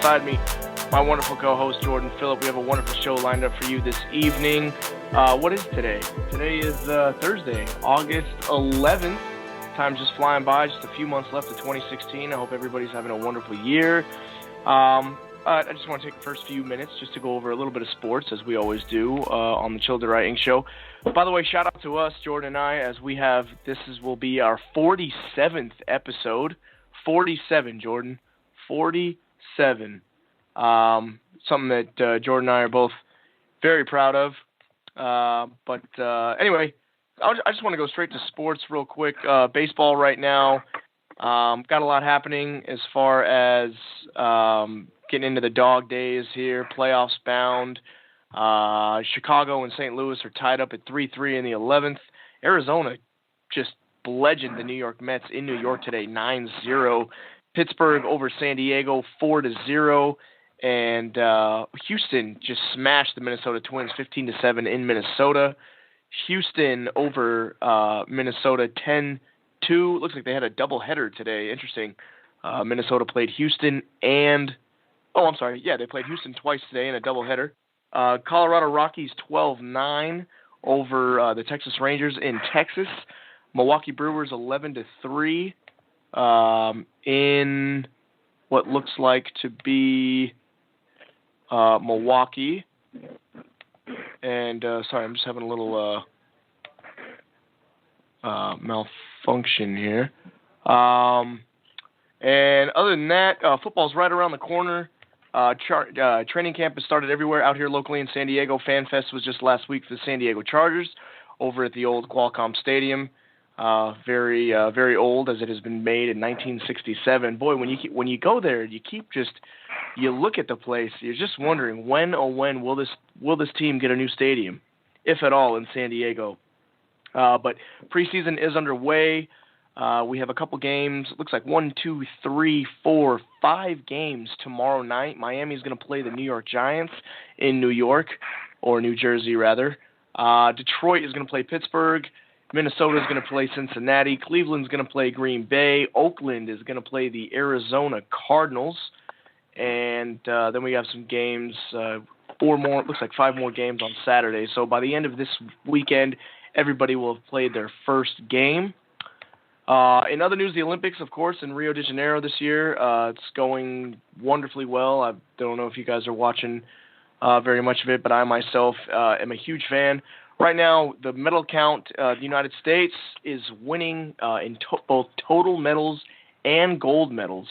alongside me, my wonderful co-host, Jordan Phillip. We have a wonderful show lined up for you this evening. What is today? Today is Thursday, August 11th. Time's just flying by, just a few months left of 2016. I hope everybody's having a wonderful year. I just want to take the first few minutes just to go over a little bit of sports, as we always do on the Chelladurai Inc. show. By the way, shout out to us, Jordan and I, as we have, will be our 47th episode. 47, Jordan. 47. Something that Jordan and I are both very proud of. Anyway, I just want to go straight to sports real quick. Baseball right now. Got a lot happening as far as getting into the dog days here, playoffs bound. Chicago and St. Louis are tied up at 3-3 in the 11th. Arizona just bludgeoned the New York Mets in New York today, 9-0. Pittsburgh over San Diego, 4-0. And Houston just smashed the Minnesota Twins, 15-7 in Minnesota. Houston over Minnesota, 10-2. Looks like they had a doubleheader today. Interesting. Minnesota played Houston they played Houston twice today in a doubleheader. Colorado Rockies 12-9 over the Texas Rangers in Texas. Milwaukee Brewers 11-3 in what looks like to be Milwaukee. And sorry, I'm just having a little malfunction here. And other than that, football's right around the corner. Training camp has started everywhere out here locally in San Diego. Fan Fest was just last week for the San Diego Chargers over at the old Qualcomm Stadium. Very old, as it has been made in 1967. Boy, when you go there, you look at the place. You're just wondering when will this team get a new stadium, if at all, in San Diego. But preseason is underway. We have a couple games. It looks like 5 games tomorrow night. Miami's going to play the New York Giants in New York, or New Jersey rather. Detroit is going to play Pittsburgh. Minnesota is going to play Cincinnati. Cleveland's going to play Green Bay. Oakland is going to play the Arizona Cardinals. And then we have some games, 5 more games on Saturday. So by the end of this weekend, everybody will have played their first game. In other news, the Olympics, of course, in Rio de Janeiro this year. It's going wonderfully well. I don't know if you guys are watching very much of it, but I myself am a huge fan. Right now, the medal count, the United States is winning in both total medals and gold medals.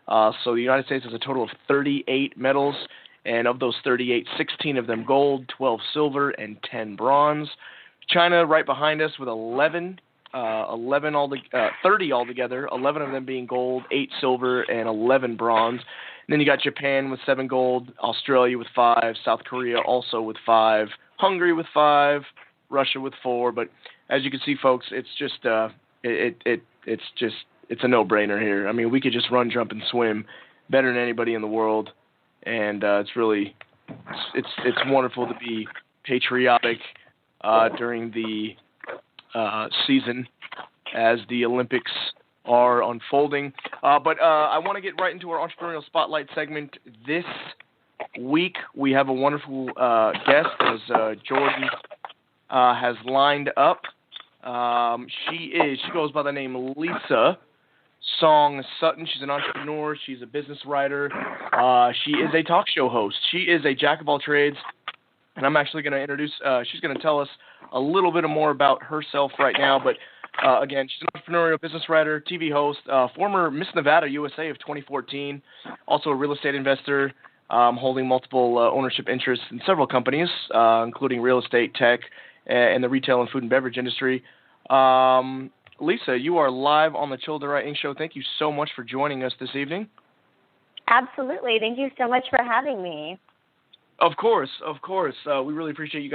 So the United States has a total of 38 medals, and of those 38, 16 of them gold, 12 silver, and 10 bronze. China right behind us with 30 altogether, 11 of them being gold, 8 silver, and 11 bronze. And then you got Japan with 7 gold, Australia with 5, South Korea also with 5, Hungary with 5, Russia with 4. But as you can see, folks, it's just it's a no-brainer here. I mean, we could just run, jump, and swim better than anybody in the world, and it's wonderful to be patriotic during the season as the Olympics are unfolding. But I want to get right into our entrepreneurial spotlight segment. This week we have a wonderful guest, as Jordan has lined up. She goes by the name Lisa Song Sutton. She's an entrepreneur. She's a business writer. She is a talk show host. She is a jack of all trades. And I'm actually going to introduce, she's going to tell us a little bit more about herself right now. But again, she's an entrepreneurial business writer, TV host, former Miss Nevada USA of 2014, also a real estate investor, holding multiple ownership interests in several companies, including real estate, tech, and the retail and food and beverage industry. Lisa, you are live on the Chelladurai Inc. show. Thank you so much for joining us this evening. Absolutely. Thank you so much for having me. Of course. We really appreciate you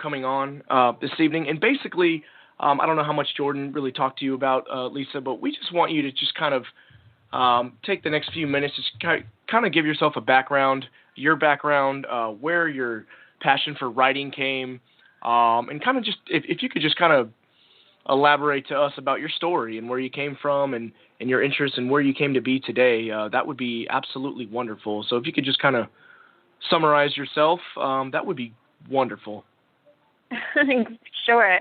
coming on this evening. And basically, I don't know how much Jordan really talked to you about, Lisa, but we just want you to just kind of take the next few minutes, just kind of give yourself a background, your background, where your passion for writing came, and kind of just, if you could just kind of elaborate to us about your story and where you came from and your interests and where you came to be today, that would be absolutely wonderful. So if you could just kind of summarize yourself, that would be wonderful. Sure.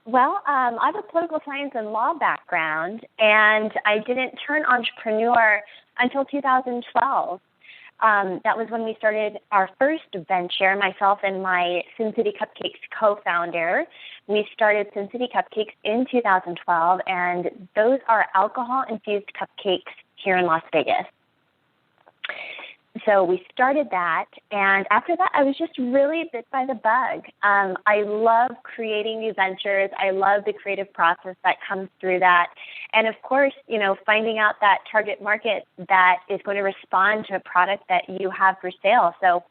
Well, I have a political science and law background, and I didn't turn entrepreneur until 2012. That was when we started our first venture, myself and my Sin City Cupcakes co-founder. We started Sin City Cupcakes in 2012, and those are alcohol-infused cupcakes here in Las Vegas. So we started that, and after that, I was just really bit by the bug. I love creating new ventures. I love the creative process that comes through that. And, of course, finding out that target market that is going to respond to a product that you have for sale. So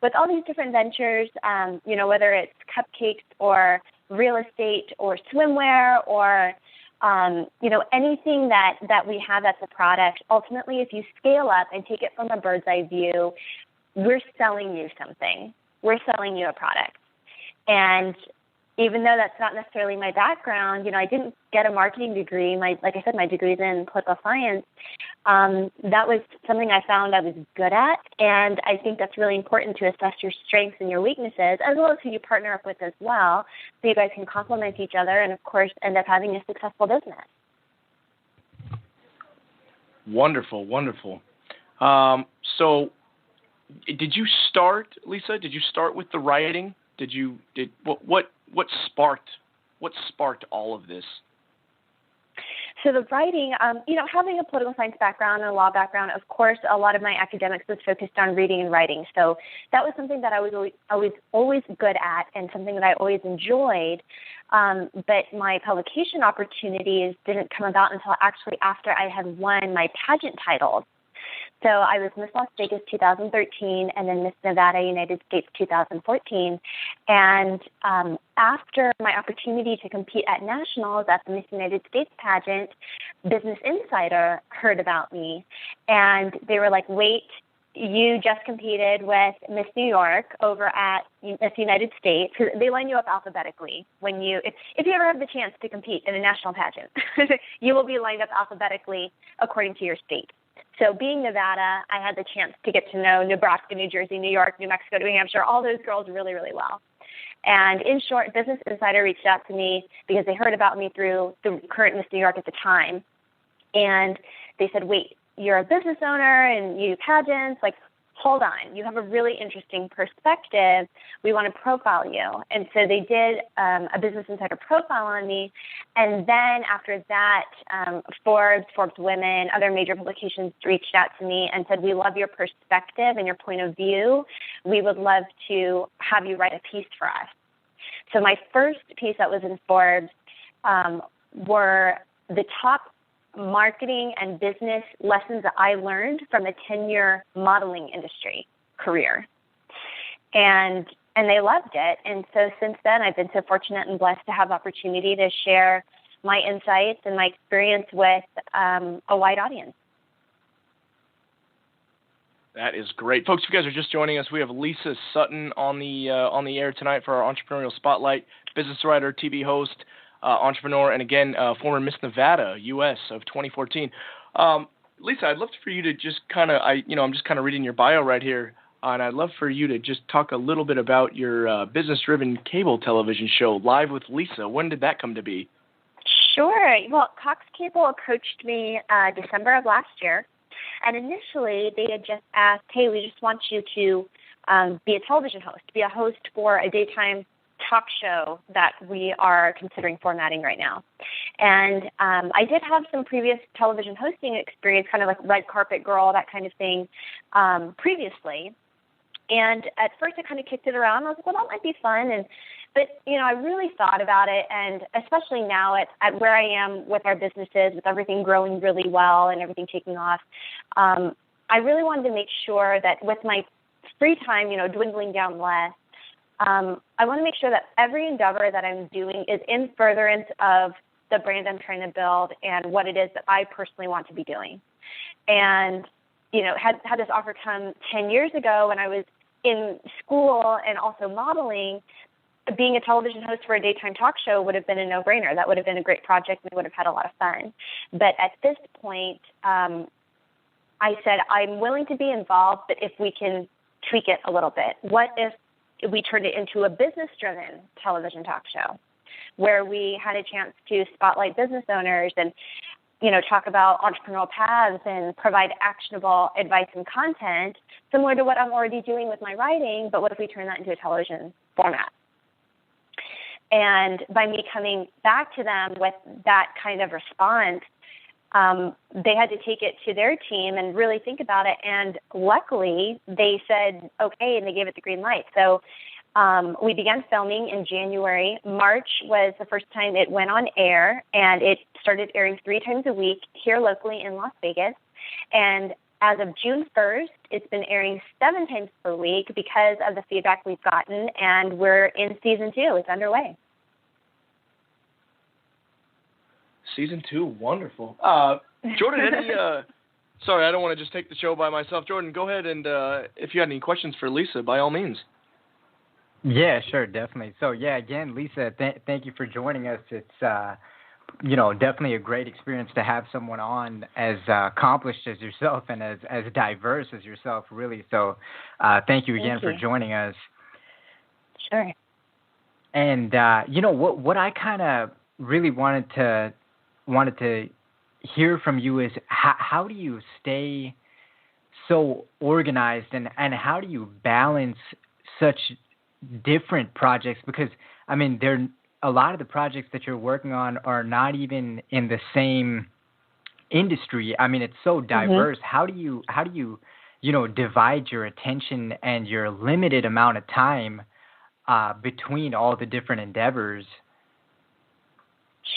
with all these different ventures, whether it's cupcakes or real estate or swimwear or anything that we have as a product, ultimately, if you scale up and take it from a bird's eye view, we're selling you something. We're selling you a product. And even though that's not necessarily my background, I didn't get a marketing degree. Like I said, my degree is in political science. That was something I found I was good at, and I think that's really important to assess your strengths and your weaknesses, as well as who you partner up with as well, so you guys can complement each other and, of course, end up having a successful business. Wonderful, wonderful. So did you start, Lisa, with the writing? What sparked all of this? So the writing, having a political science background and a law background, of course, a lot of my academics was focused on reading and writing. So that was something that I was always good at and something that I always enjoyed. But my publication opportunities didn't come about until actually after I had won my pageant titles. So I was Miss Las Vegas 2013 and then Miss Nevada United States 2014. And after my opportunity to compete at nationals at the Miss United States pageant, Business Insider heard about me. And they were like, wait, you just competed with Miss New York over at Miss United States. They line you up alphabetically. If you ever have the chance to compete in a national pageant, you will be lined up alphabetically according to your state. So being Nevada, I had the chance to get to know Nebraska, New Jersey, New York, New Mexico, New Hampshire, all those girls really, really well. And in short, Business Insider reached out to me because they heard about me through the current Miss New York at the time. And they said, wait, you're a business owner and you do pageants, hold on, you have a really interesting perspective. We want to profile you. And so they did a Business Insider profile on me. And then after that, Forbes Women, other major publications reached out to me and said, we love your perspective and your point of view. We would love to have you write a piece for us. So my first piece that was in Forbes were the top marketing and business lessons that I learned from a 10-year modeling industry career. And they loved it. And so since then, I've been so fortunate and blessed to have the opportunity to share my insights and my experience with a wide audience. That is great. Folks, if you guys are just joining us, we have Lisa Sutton on the air tonight for our Entrepreneurial Spotlight, business writer, TV host, entrepreneur, and again, former Miss Nevada, U.S. of 2014. Lisa, I'd love for you to just I'm just kind of reading your bio right here, and I'd love for you to just talk a little bit about your business-driven cable television show, Live with Lisa. When did that come to be? Sure. Well, Cox Cable approached me December of last year, and initially they had just asked, hey, we just want you to be a television host, be a host for a daytime talk show that we are considering formatting right now. And I did have some previous television hosting experience, kind of like red carpet girl, that kind of thing, previously. And at first I kind of kicked it around. I was like, well, that might be fun. But I really thought about it, and especially now at where I am with our businesses, with everything growing really well and everything taking off, I really wanted to make sure that with my free time, dwindling down less, I want to make sure that every endeavor that I'm doing is in furtherance of the brand I'm trying to build and what it is that I personally want to be doing. And, had this offer come 10 years ago when I was in school and also modeling, being a television host for a daytime talk show would have been a no-brainer. That would have been a great project, and we would have had a lot of fun. But at this point, I said, I'm willing to be involved, but if we can tweak it a little bit. What if we turned it into a business-driven television talk show where we had a chance to spotlight business owners and, talk about entrepreneurial paths and provide actionable advice and content similar to what I'm already doing with my writing, but what if we turn that into a television format? And by me coming back to them with that kind of response, they had to take it to their team and really think about it. And luckily, they said, okay, and they gave it the green light. So we began filming in January. March was the first time it went on air, and it started airing 3 times a week here locally in Las Vegas. And as of June 1st, it's been airing 7 times per week because of the feedback we've gotten, and we're in season 2. It's underway. Season 2, wonderful. Jordan, sorry, I don't want to just take the show by myself. Jordan, go ahead, and if you had any questions for Lisa, by all means. Yeah, sure, definitely. So, yeah, again, Lisa, thank you for joining us. It's, definitely a great experience to have someone on as accomplished as yourself and as diverse as yourself, really. So, thank you again for joining us. Sure. And, what I kind of really wanted to hear from you is how do you stay so organized and how do you balance such different projects? Because a lot of the projects that you're working on are not even in the same industry. It's so diverse. How do you divide your attention and your limited amount of time between all the different endeavors?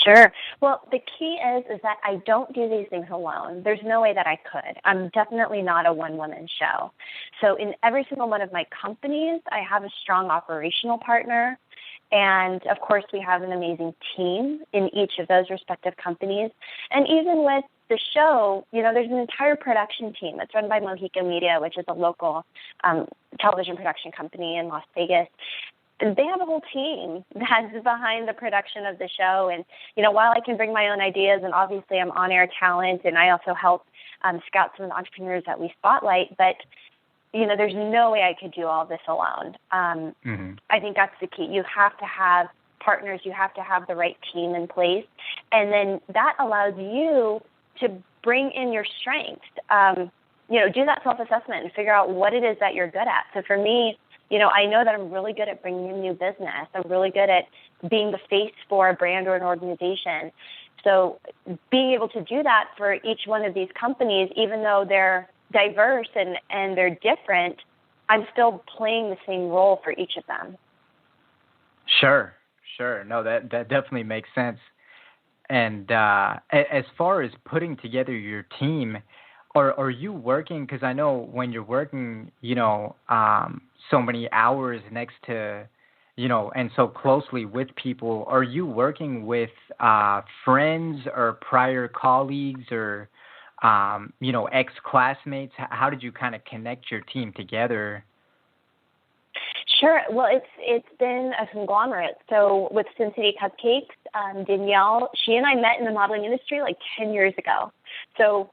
Sure. Well, the key is that I don't do these things alone. There's no way that I could. I'm definitely not a one-woman show. So in every single one of my companies, I have a strong operational partner. And, of course, we have an amazing team in each of those respective companies. And even with the show, there's an entire production team. It's run by Mohican Media, which is a local television production company in Las Vegas. They have a whole team that's behind the production of the show. And, while I can bring my own ideas, and obviously I'm on-air talent, and I also help scout some of the entrepreneurs that we spotlight, but, there's no way I could do all this alone. I think that's the key. You have to have partners. You have to have the right team in place. And then that allows you to bring in your strengths, do that self-assessment and figure out what it is that you're good at. So for me, I know that I'm really good at bringing in new business. I'm really good at being the face for a brand or an organization. So being able to do that for each one of these companies, even though they're diverse and they're different, I'm still playing the same role for each of them. Sure. No, that definitely makes sense. And as far as putting together your team, are you working, because I know when you're working, so many hours next to, and so closely with people, are you working with friends or prior colleagues or, ex-classmates? How did you kind of connect your team together? Sure. Well, it's been a conglomerate. So with Sin City Cupcakes, Danielle, she and I met in the modeling industry like 10 years ago. So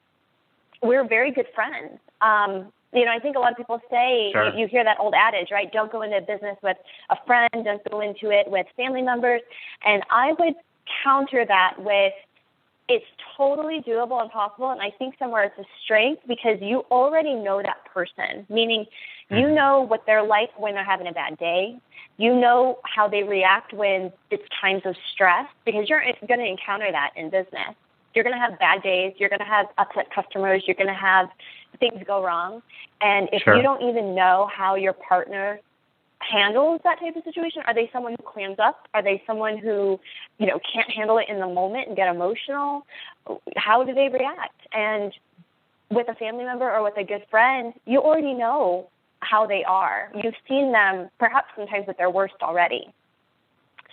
we're very good friends. I think a lot of people say, sure. you hear that old adage, right? Don't go into business with a friend, don't go into it with family members. And I would counter that with, it's totally doable and possible. And I think somewhere it's a strength because you already know that person, meaning you know what they're like when they're having a bad day. You know how they react when it's times of stress, because you're going to encounter that in business. You're going to have bad days. You're going to have upset customers. You're going to have things go wrong. And if sure. you don't even know how your partner handles that type of situation, are they someone who clams up? Are they someone who, can't handle it in the moment and get emotional? How do they react? And with a family member or with a good friend, you already know how they are. You've seen them perhaps sometimes at their worst already.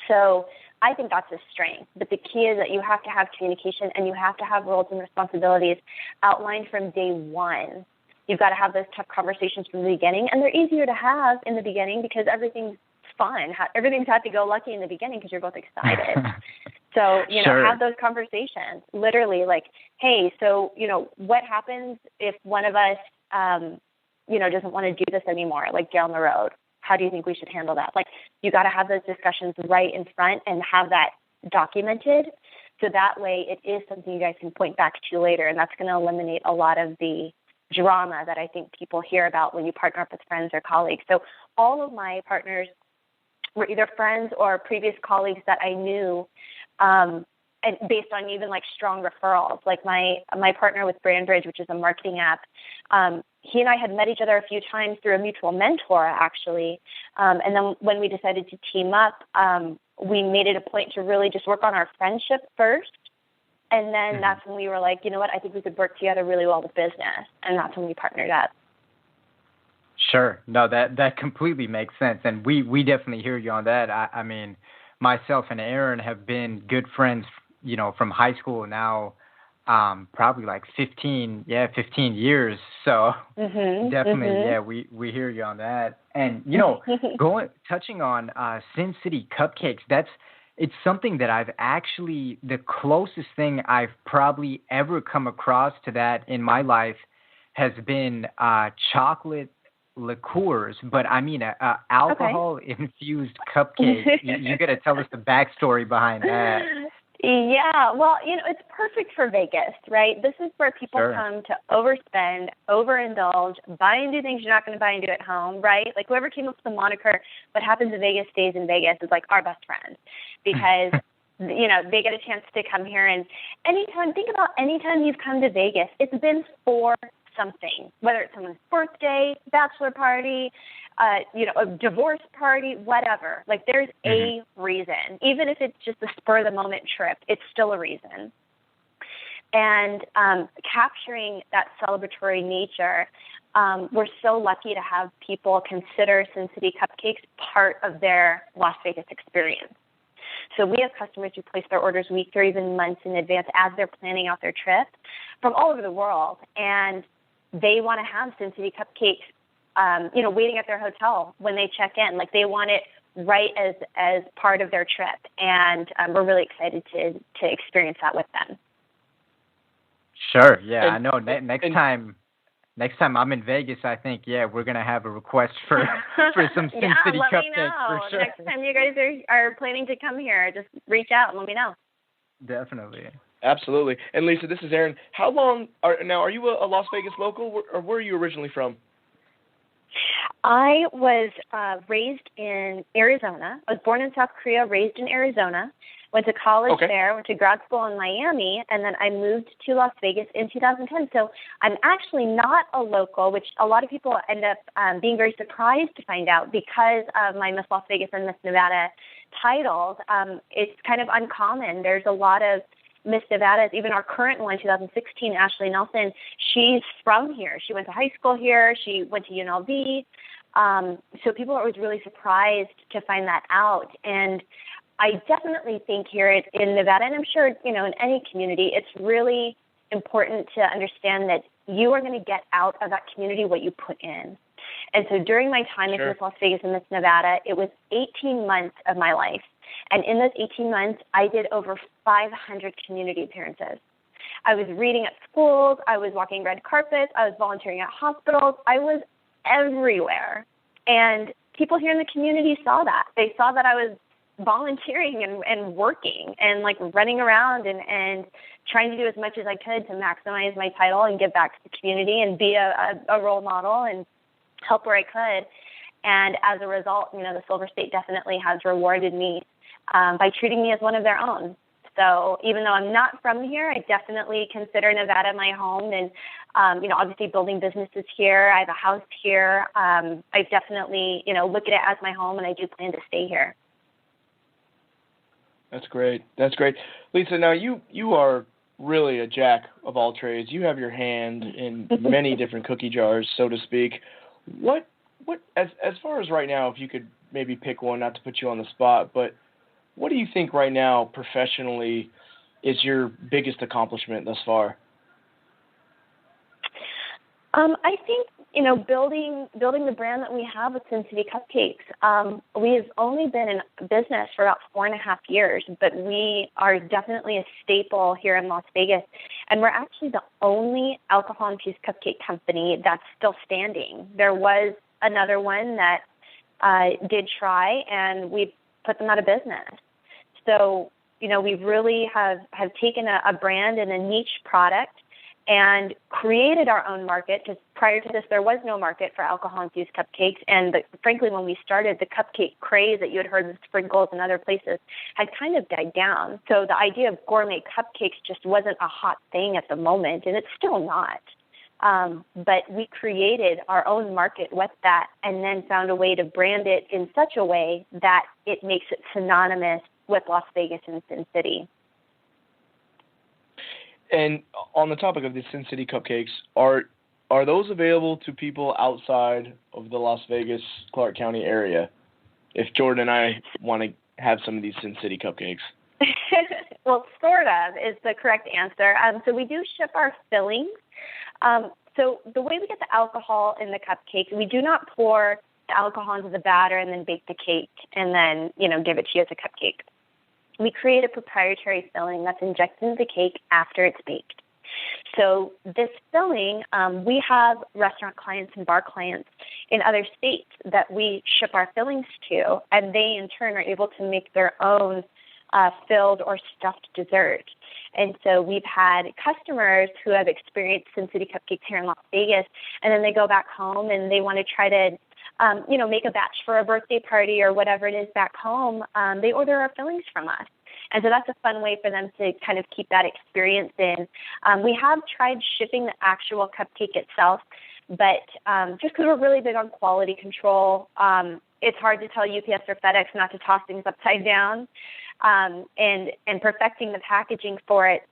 So I think that's a strength. But the key is that you have to have communication and you have to have roles and responsibilities outlined from day one. You've got to have those tough conversations from the beginning, and they're easier to have in the beginning because everything's fun. Everything's happy-go-lucky in the beginning because you're both excited. So, Sure. have those conversations. Literally, like, hey, so, what happens if one of us, doesn't want to do this anymore, like down the road? How do you think we should handle that? Like, you got to have those discussions right in front and have that documented. So that way it is something you guys can point back to later, and that's going to eliminate a lot of the drama that I think people hear about when you partner up with friends or colleagues. So all of my partners were either friends or previous colleagues that I knew, and based on even like strong referrals. Like my partner with BrandBridge, which is a marketing app, he and I had met each other a few times through a mutual mentor, actually. And then when we decided to team up, we made it a point to really just work on our friendship first. And then that's when we were like, you know what, I think we could work together really well with business. And that's when we partnered up. Sure. No, that completely makes sense. And we definitely hear you on that. I mean, myself and Aaron have been good friends, from high school now, probably like 15 years. So definitely, yeah, we hear you on that. And, touching on Sin City Cupcakes, it's something that I've actually, the closest thing I've probably ever come across to that in my life has been chocolate liqueurs, but I mean alcohol-infused cupcake. You got to tell us the backstory behind that. Yeah, well, it's perfect for Vegas, right? This is where people come to overspend, overindulge, buy and do things you're not going to buy and do at home, right? Like whoever came up with the moniker, what happens in Vegas stays in Vegas is like our best friend because, they get a chance to come here. And think about anytime you've come to Vegas, it's been for something, whether it's someone's birthday, bachelor party, a divorce party, whatever. Like there's a reason. Even if it's just a spur of the moment trip, it's still a reason. And capturing that celebratory nature, we're so lucky to have people consider Sin City Cupcakes part of their Las Vegas experience. So we have customers who place their orders weeks or even months in advance as they're planning out their trip from all over the world. And they want to have Sin City Cupcakes, waiting at their hotel when they check in. Like they want it right as part of their trip. And we're really excited to experience that with them. Sure. Yeah, I know. Next time I'm in Vegas, I think, we're going to have a request for some Sin City Cupcakes. Let me know. For sure. Next time you guys are planning to come here, just reach out and let me know. Definitely. Absolutely. And Lisa, this is Aaron. How long are you a Las Vegas local, or where are you originally from? I was raised in Arizona. I was born in South Korea, raised in Arizona. Went to college there, went to grad school in Miami, and then I moved to Las Vegas in 2010. So I'm actually not a local, which a lot of people end up being very surprised to find out because of my Miss Las Vegas and Miss Nevada titles. It's kind of uncommon. There's a lot of Miss Nevada's, even our current one, 2016, Ashley Nelson, she's from here. She went to high school here. She went to UNLV. So people are always really surprised to find that out. And I definitely think here in Nevada, and I'm sure, in any community, it's really important to understand that you are going to get out of that community what you put in. And so during my time at Miss Las Vegas and Miss Nevada, it was 18 months of my life. And in those 18 months, I did over 500 community appearances. I was reading at schools. I was walking red carpets. I was volunteering at hospitals. I was everywhere. And people here in the community saw that. They saw that I was volunteering and working and like running around and trying to do as much as I could to maximize my title and give back to the community and be a role model and help where I could. And as a result, the Silver State definitely has rewarded me by treating me as one of their own. So even though I'm not from here, I definitely consider Nevada my home and, obviously building businesses here. I have a house here. I definitely, look at it as my home, and I do plan to stay here. That's great. Lisa, now you are really a jack of all trades. You have your hand in many different cookie jars, so to speak. What as far as right now, if you could maybe pick one, not to put you on the spot, but what do you think right now professionally is your biggest accomplishment thus far? I think, building the brand that we have with Sin City Cupcakes, we've only been in business for about 4.5 years, but we are definitely a staple here in Las Vegas. And we're actually the only alcohol-infused cupcake company that's still standing. There was another one that did try, and we put them out of business. So, we really have taken a brand and a niche product and created our own market, because prior to this, there was no market for alcohol-infused cupcakes. And frankly, when we started, the cupcake craze that you had heard with Sprinkles and other places had kind of died down. So the idea of gourmet cupcakes just wasn't a hot thing at the moment, and it's still not. But we created our own market with that, and then found a way to brand it in such a way that it makes it synonymous with Las Vegas and Sin City. And on the topic of the Sin City Cupcakes, are those available to people outside of the Las Vegas, Clark County area? If Jordan and I want to have some of these Sin City Cupcakes. Well, sort of is the correct answer. So we do ship our fillings. So the way we get the alcohol in the cupcake, we do not pour the alcohol into the batter and then bake the cake and then, give it to you as a cupcake. We create a proprietary filling that's injected into the cake after it's baked. So this filling, we have restaurant clients and bar clients in other states that we ship our fillings to, and they in turn are able to make their own filled or stuffed dessert. And so we've had customers who have experienced Sin City Cupcakes here in Las Vegas, and then they go back home and they want to try to make a batch for a birthday party or whatever it is back home. They order our fillings from us. And so that's a fun way for them to kind of keep that experience in. We have tried shipping the actual cupcake itself, but just because we're really big on quality control, it's hard to tell UPS or FedEx not to toss things upside down. And perfecting the packaging for it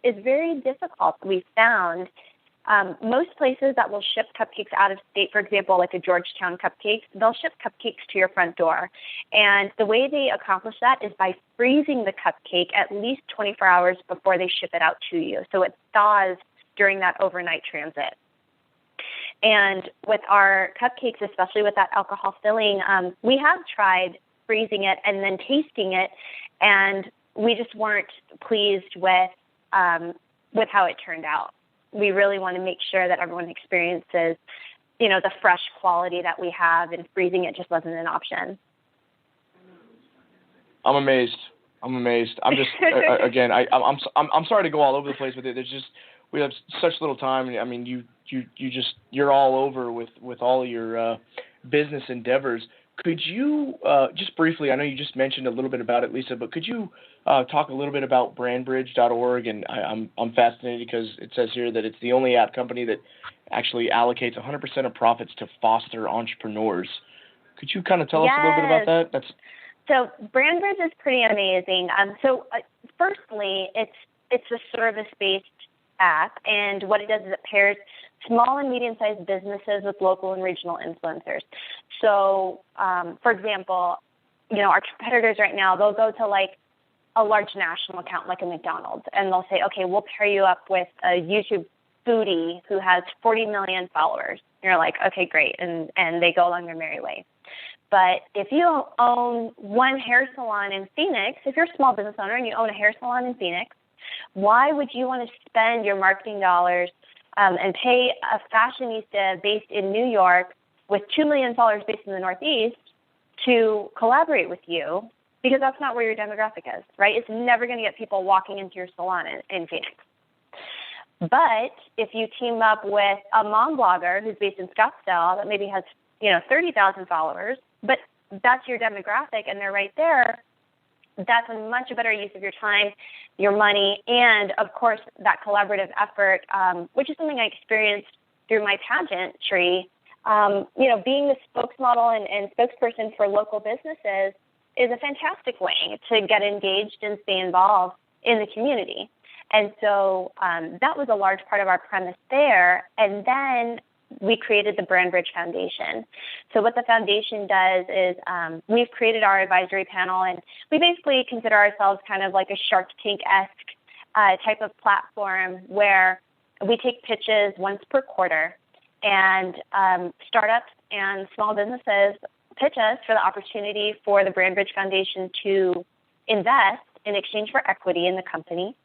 is very difficult, we've found. Most places that will ship cupcakes out of state, for example, like a Georgetown Cupcakes, they'll ship cupcakes to your front door. And the way they accomplish that is by freezing the cupcake at least 24 hours before they ship it out to you. So it thaws during that overnight transit. And with our cupcakes, especially with that alcohol filling, we have tried freezing it and then tasting it, and we just weren't pleased with how it turned out. We really want to make sure that everyone experiences, the fresh quality that we have, and freezing it just wasn't an option. I'm amazed. I'm just again, I'm sorry to go all over the place with it. We have such little time. I mean, you're all over with all your business endeavors. Could you just briefly, I know you just mentioned a little bit about it, Lisa, but could you talk a little bit about brandbridge.org? And I'm fascinated because it says here that it's the only app company that actually allocates 100% of profits to foster entrepreneurs. Could you kind of tell us a little bit about that? So BrandBridge is pretty amazing. Firstly, it's a service-based app, and what it does is it pairs small and medium-sized businesses with local and regional influencers. So, for example, our competitors right now, they'll go to like a large national account like a McDonald's, and they'll say, okay, we'll pair you up with a YouTube foodie who has 40 million followers. And you're like, okay, great, and they go along their merry way. But if you own one hair salon in Phoenix, if you're a small business owner and you own a hair salon in Phoenix, why would you want to spend your marketing dollars and pay a fashionista based in New York with 2 million followers based in the Northeast to collaborate with you? Because that's not where your demographic is, right? It's never going to get people walking into your salon in Phoenix. But if you team up with a mom blogger who's based in Scottsdale that maybe has 30,000 followers, but that's your demographic and they're right there, that's a much better use of your time, your money, and, of course, that collaborative effort, which is something I experienced through my pageantry. Being the spokesmodel and spokesperson for local businesses is a fantastic way to get engaged and stay involved in the community. And so that was a large part of our premise there. And then we created the BrandBridge Foundation. So what the foundation does is we've created our advisory panel, and we basically consider ourselves kind of like a Shark Tank-esque type of platform where we take pitches once per quarter, And startups and small businesses pitch us for the opportunity for the BrandBridge Foundation to invest in exchange for equity in the company.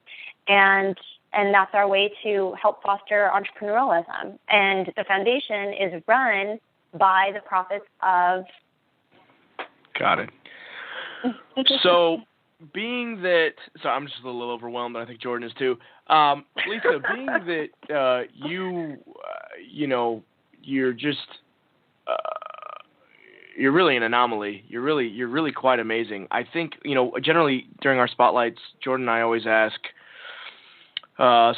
And that's our way to help foster entrepreneurialism. And the foundation is run by the profits of... Got it. So, being that... So I'm just a little overwhelmed, but I think Jordan is too. Lisa, being that you're just... you're really an anomaly. You're really quite amazing. I think, generally during our spotlights, Jordan and I always ask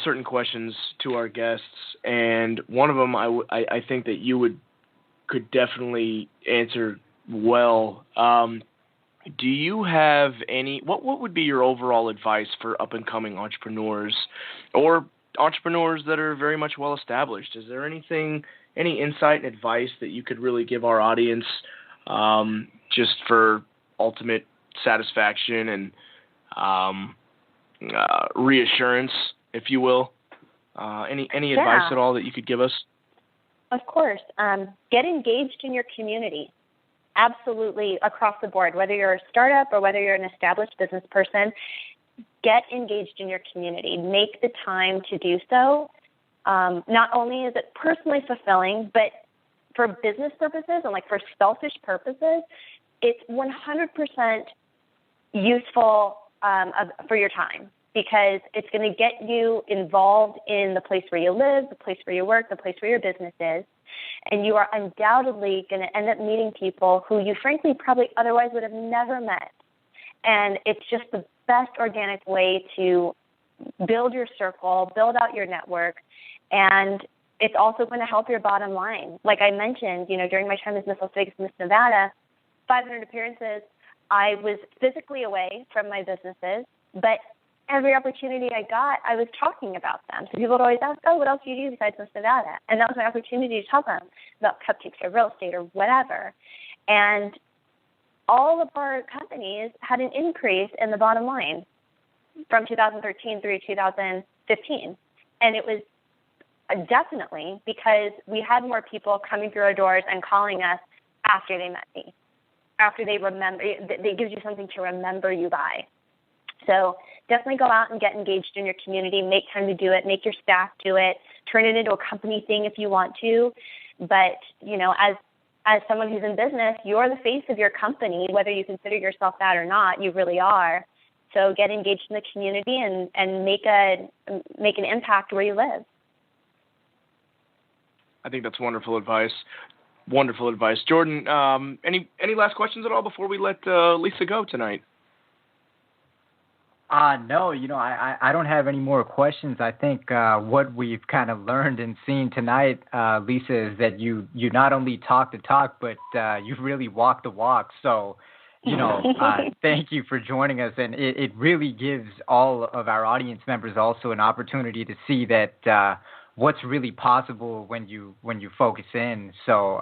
certain questions to our guests, and one of them I think that you could definitely answer well. Do you have what would be your overall advice for up and coming entrepreneurs or entrepreneurs that are very much well established? Is there any insight and advice that you could really give our audience, just for ultimate satisfaction and reassurance, if you will? Any advice at all that you could give us? Of course. Get engaged in your community. Absolutely, across the board. Whether you're a startup or whether you're an established business person, get engaged in your community. Make the time to do so. Not only is it personally fulfilling, but for business purposes and for selfish purposes, it's 100% useful for your time, because it's going to get you involved in the place where you live, the place where you work, the place where your business is, and you are undoubtedly going to end up meeting people who you frankly probably otherwise would have never met. And it's just the best organic way to build your circle, build out your network, and it's also going to help your bottom line. Like I mentioned, during my time as Miss Las Vegas, Miss Nevada, 500 appearances, I was physically away from my businesses, but every opportunity I got, I was talking about them. So people would always ask, what else do you do besides Miss Nevada? And that was my opportunity to tell them about cupcakes or real estate or whatever. And all of our companies had an increase in the bottom line from 2013 through 2015. And it was definitely because we had more people coming through our doors and calling us after they met me, after they remember. It gives you something to remember you by. So definitely go out and get engaged in your community. Make time to do it. Make your staff do it. Turn it into a company thing if you want to. But, as someone who's in business, you're the face of your company, whether you consider yourself that or not. You really are. So get engaged in the community and make an impact where you live. I think that's wonderful advice. Wonderful advice. Jordan, any last questions at all before we let Lisa go tonight? No, I don't have any more questions. I think what we've kind of learned and seen tonight, Lisa, is that you not only talk the talk, but you really walk the walk. So, thank you for joining us. And it really gives all of our audience members also an opportunity to see that what's really possible when you focus in. So,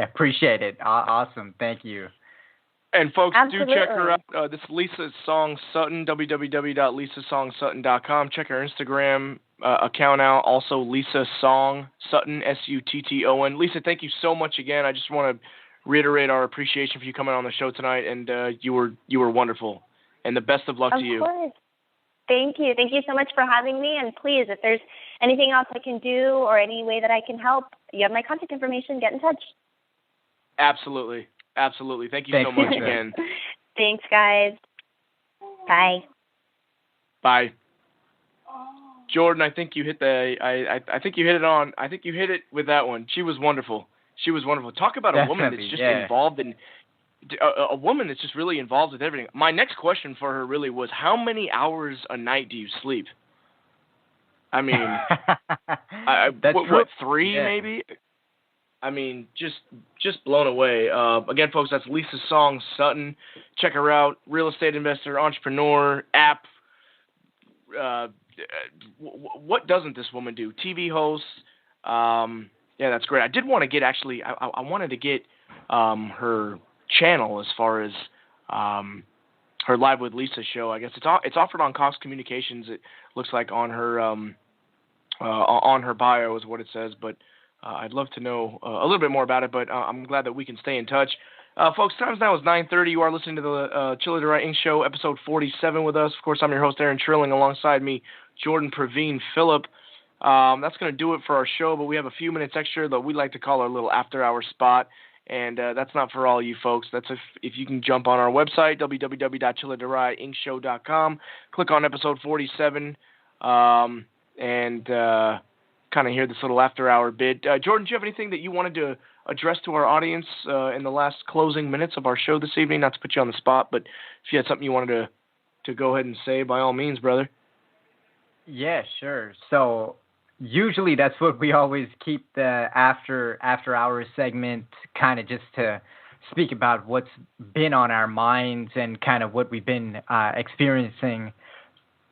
appreciate it. Awesome. Thank you. And folks, Absolutely. Do check her out. This is Lisa Song Sutton, www.lisasongSutton.com. Check her Instagram account out. Also, Lisa Song Sutton, Sutton. Lisa, thank you so much again. I just want to reiterate our appreciation for you coming on the show tonight, and you were wonderful. And the best of luck to you. Of course. Thank you. Thank you so much for having me. And please, if there's anything else I can do or any way that I can help, you have my contact information. Get in touch. Absolutely. Absolutely. Thank you so much again. Thanks, guys. Bye. Bye. Jordan, I think you hit I think you hit it on. I think you hit it with that one. She was wonderful. Talk about a woman that's just involved in a woman that's just really involved with everything. My next question for her really was, how many hours a night do you sleep? I mean, what 3 maybe? I mean, just blown away. Again, folks, that's Lisa Song Sutton. Check her out. Real estate investor, entrepreneur, app. What doesn't this woman do? TV host. That's great. I did want to get I wanted to get her channel as far as her Live with Lisa show. I guess it's offered on Cox Communications. It looks like on her bio is what it says, but. I'd love to know a little bit more about it, but I'm glad that we can stay in touch. Folks, time now is 9:30. You are listening to the Chelladurai Inc. Show, episode 47 with us. Of course, I'm your host, Aaron Trilling, alongside me, Jordan, Pravin, Phillip. That's going to do it for our show, but we have a few minutes extra that we like to call our little after-hour spot, and that's not for all you folks. That's if you can jump on our website, www.chelladurai.inkshow.com, click on episode 47, and kind of hear this little after-hour bit. Jordan, do you have anything that you wanted to address to our audience in the last closing minutes of our show this evening? Not to put you on the spot, but if you had something you wanted to go ahead and say, by all means, brother. Yeah, sure. So usually that's what we always keep the after hours segment, kind of just to speak about what's been on our minds and kind of what we've been experiencing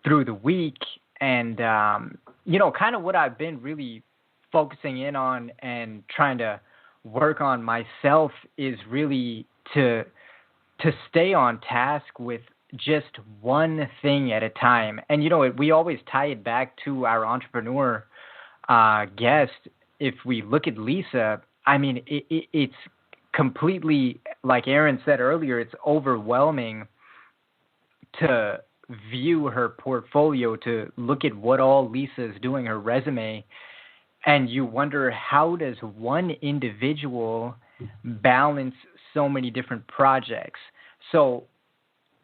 through the week. And, kind of what I've been really focusing in on and trying to work on myself is really to stay on task with just one thing at a time. And, we always tie it back to our entrepreneur guest. If we look at Lisa, I mean, it's completely, like Aaron said earlier, it's overwhelming to view her portfolio, to look at what all Lisa is doing, her resume, and you wonder, how does one individual balance so many different projects? So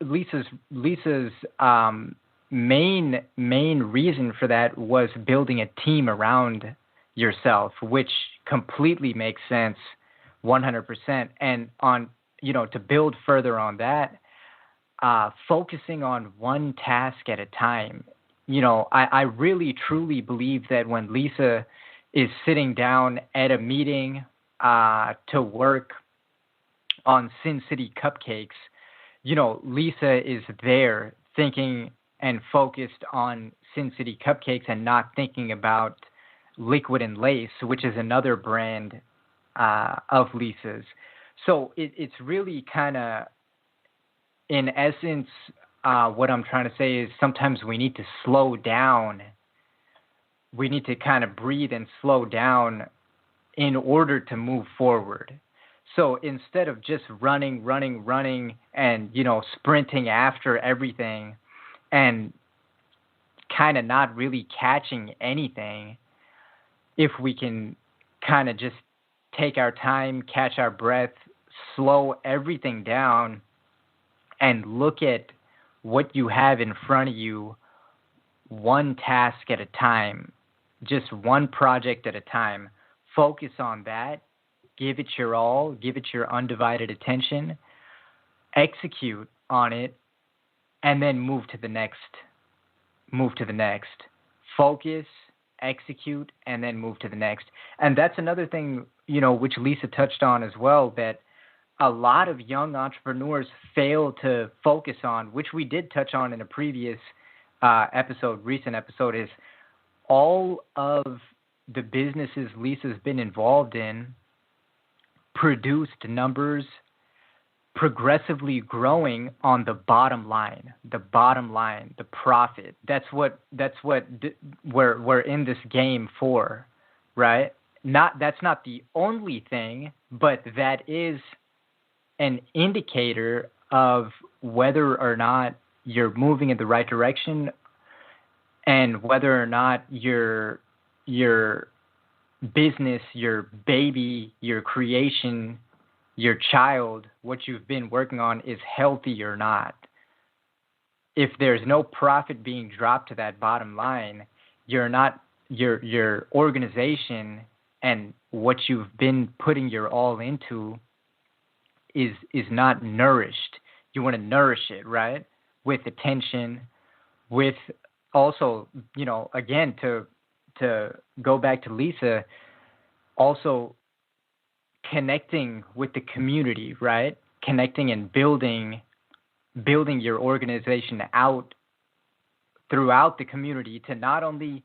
Lisa's main reason for that was building a team around yourself, which completely makes sense, 100%. And to build further on that, focusing on one task at a time. I really truly believe that when Lisa is sitting down at a meeting to work on Sin City Cupcakes, Lisa is there thinking and focused on Sin City Cupcakes and not thinking about Liquid and Lace, which is another brand of Lisa's. So it's really kind of, in essence, what I'm trying to say is sometimes we need to slow down. We need to kind of breathe and slow down in order to move forward. So instead of just running and, sprinting after everything and kind of not really catching anything, if we can kind of just take our time, catch our breath, slow everything down, and look at what you have in front of you, one task at a time, just one project at a time. Focus on that. Give it your all. Give it your undivided attention. Execute on it, and then move to the next. Focus, execute, and then move to the next. And that's another thing, which Lisa touched on as well, that a lot of young entrepreneurs fail to focus on, which we did touch on in a previous recent episode, is all of the businesses Lisa's been involved in produced numbers progressively growing on the bottom line, the profit. That's what we're in this game for, right? That's not the only thing, but that is an indicator of whether or not you're moving in the right direction and whether or not your business, your baby, your creation, your child, what you've been working on is healthy or not. If there's no profit being dropped to that bottom line, your organization and what you've been putting your all into is not nourished. You want to nourish it, right? With attention, with also, again, to go back to Lisa, also connecting with the community, right? Connecting and building your organization out throughout the community to not only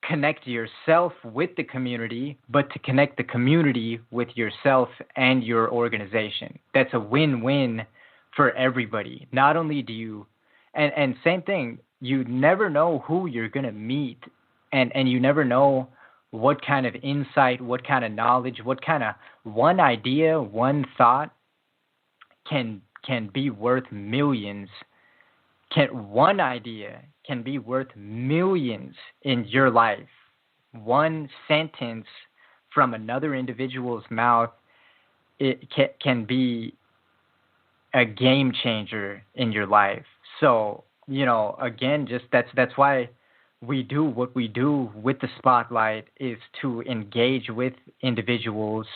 connect yourself with the community, but to connect the community with yourself and your organization. That's a win-win for everybody. Not only do you, and same thing, you never know who you're going to meet, and you never know what kind of insight, what kind of knowledge, what kind of one idea, one thought can be worth millions. One idea can be worth millions in your life. One sentence from another individual's mouth, it can be a game changer in your life. So, again, just that's why we do what we do with the spotlight, is to engage with individuals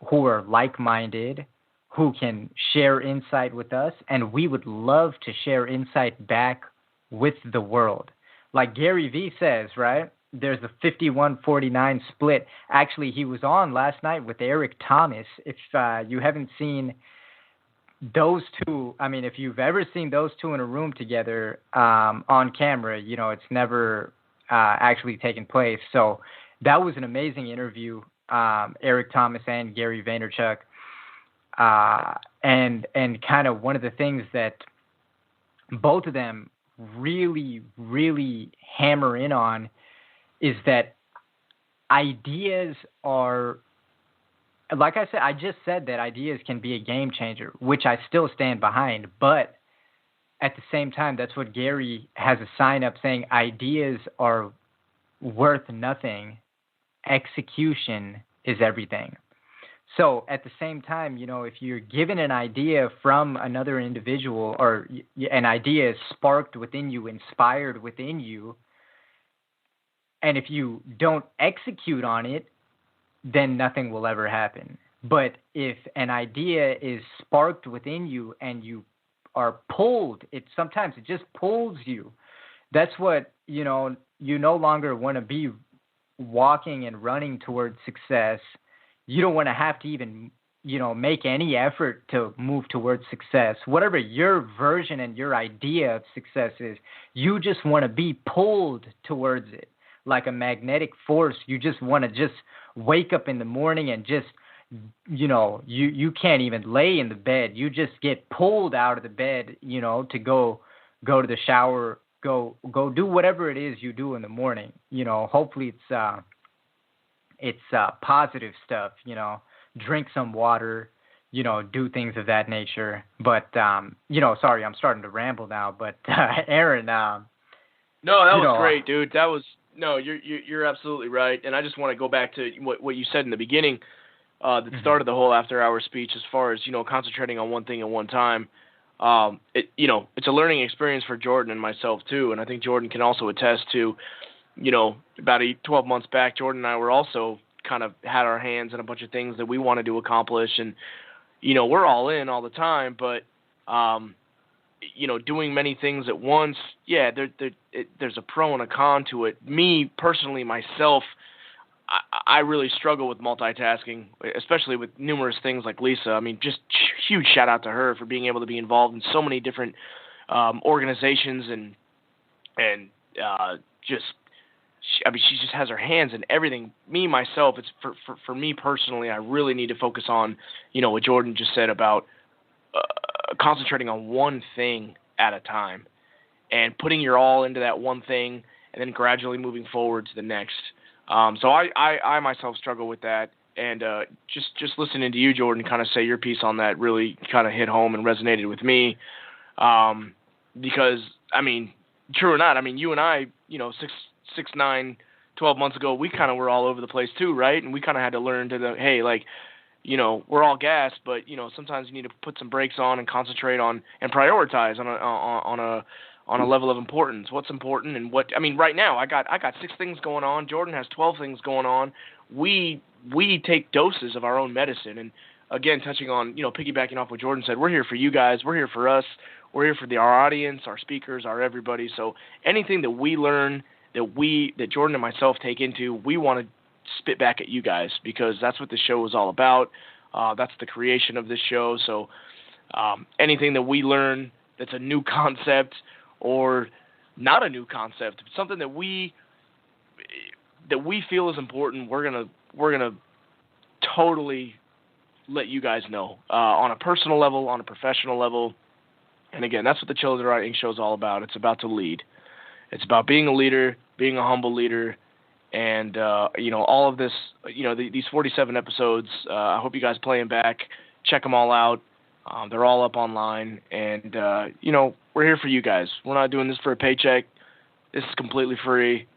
who are like-minded, who can share insight with us, and we would love to share insight back with the world. Like Gary Vee says, right? There's a 51-49 split. Actually, he was on last night with Eric Thomas. If you haven't seen those two, I mean, if you've ever seen those two in a room together on camera, it's never actually taken place. So that was an amazing interview, Eric Thomas and Gary Vaynerchuk. And kind of one of the things that both of them really, really hammer in on is that ideas are, like I said, I just said that ideas can be a game changer, which I still stand behind. But at the same time, that's what Gary has a sign up saying: ideas are worth nothing. Execution is everything. So at the same time, if you're given an idea from another individual, or an idea is sparked within you, inspired within you, and if you don't execute on it, then nothing will ever happen. But if an idea is sparked within you and you are pulled, sometimes it just pulls you. That's what, you no longer want to be walking and running towards success. You don't want to have to even, make any effort to move towards success. Whatever your version and your idea of success is, you just want to be pulled towards it like a magnetic force. You just want to just wake up in the morning and just, you can't even lay in the bed. You just get pulled out of the bed, to go to the shower, go do whatever it is you do in the morning. Hopefully it's positive stuff, drink some water, do things of that nature. But, sorry, I'm starting to ramble now, but Aaron. No, that was great, dude. You're absolutely right. And I just want to go back to what you said in the beginning, that started the whole after hour speech, as far as, concentrating on one thing at one time. It's a learning experience for Jordan and myself too. And I think Jordan can also attest to, about 12 months back, Jordan and I were also kind of had our hands in a bunch of things that we wanted to accomplish. And, we're all in all the time, but, doing many things at once, there's a pro and a con to it. Me, personally, myself, I really struggle with multitasking, especially with numerous things like Lisa. I mean, just huge shout out to her for being able to be involved in so many different organizations and she just has her hands in everything. Me, myself, it's for me personally, I really need to focus on, what Jordan just said about concentrating on one thing at a time and putting your all into that one thing and then gradually moving forward to the next. So I myself struggle with that. And just listening to you, Jordan, kind of say your piece on that really kind of hit home and resonated with me. Because, I mean, true or not, I mean, you and I, 12 months ago, we kind of were all over the place too, right? And we kind of had to learn hey, like, we're all gas, but, sometimes you need to put some brakes on and concentrate on and prioritize on a level of importance. What's important and right now I got 6 things going on. Jordan has 12 things going on. We take doses of our own medicine. And again, touching on, piggybacking off what Jordan said, we're here for you guys. We're here for us. We're here for our audience, our speakers, our everybody. So anything that we learn, that Jordan and myself take into, we want to spit back at you guys, because that's what the show is all about. That's the creation of this show. So anything that we learn that's a new concept or not a new concept, something that we feel is important, we're gonna totally let you guys know on a personal level, on a professional level. And again, that's what the Chelladurai Inc. show is all about. It's about to lead. It's about being a leader, being a humble leader, And, all of this, these 47 episodes, I hope you guys play them back. Check them all out. They're all up online. And, we're here for you guys. We're not doing this for a paycheck. This is completely free.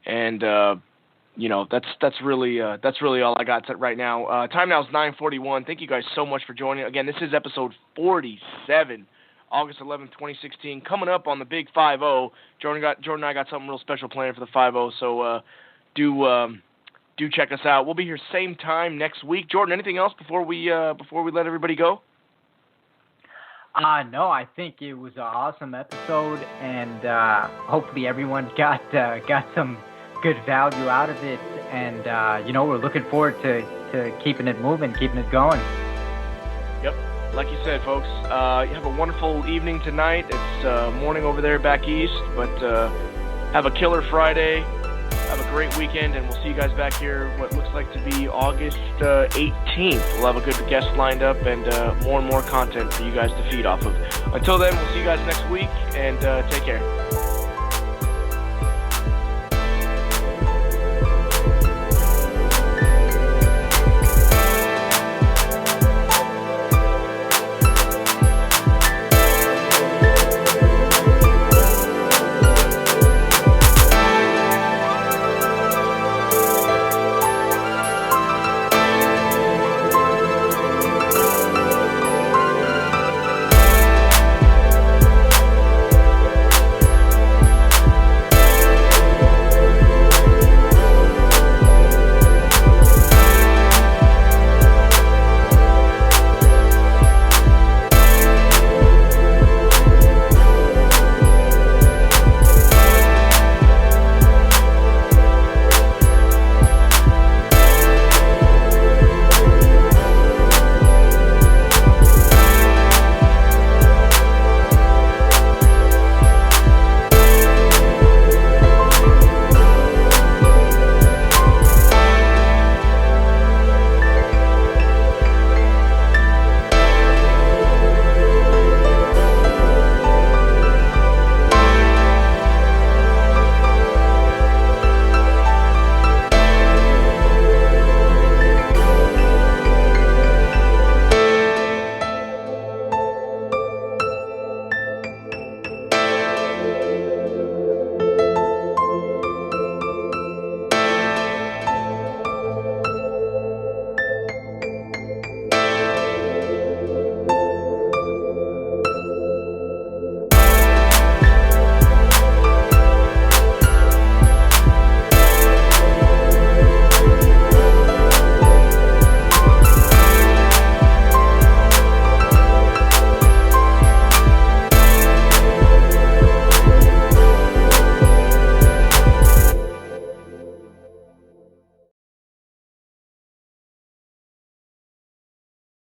And, that's really all I got right now. Time now is 9:41. Thank you guys so much for joining. Again, this is episode 47. August 11th, 2016, coming up on the big 5-0. Jordan and I got something real special planned for the 5-0, so do check us out. We'll be here same time next week. Jordan, anything else before we let everybody go? No, I think it was an awesome episode, and hopefully everyone got some good value out of it, and we're looking forward to keeping it moving, keeping it going. Yep. Like you said, folks, you have a wonderful evening tonight. It's morning over there back east, but have a killer Friday. Have a great weekend, and we'll see you guys back here what looks like to be August 18th. We'll have a good guest lined up and more content for you guys to feed off of. Until then, we'll see you guys next week, and take care.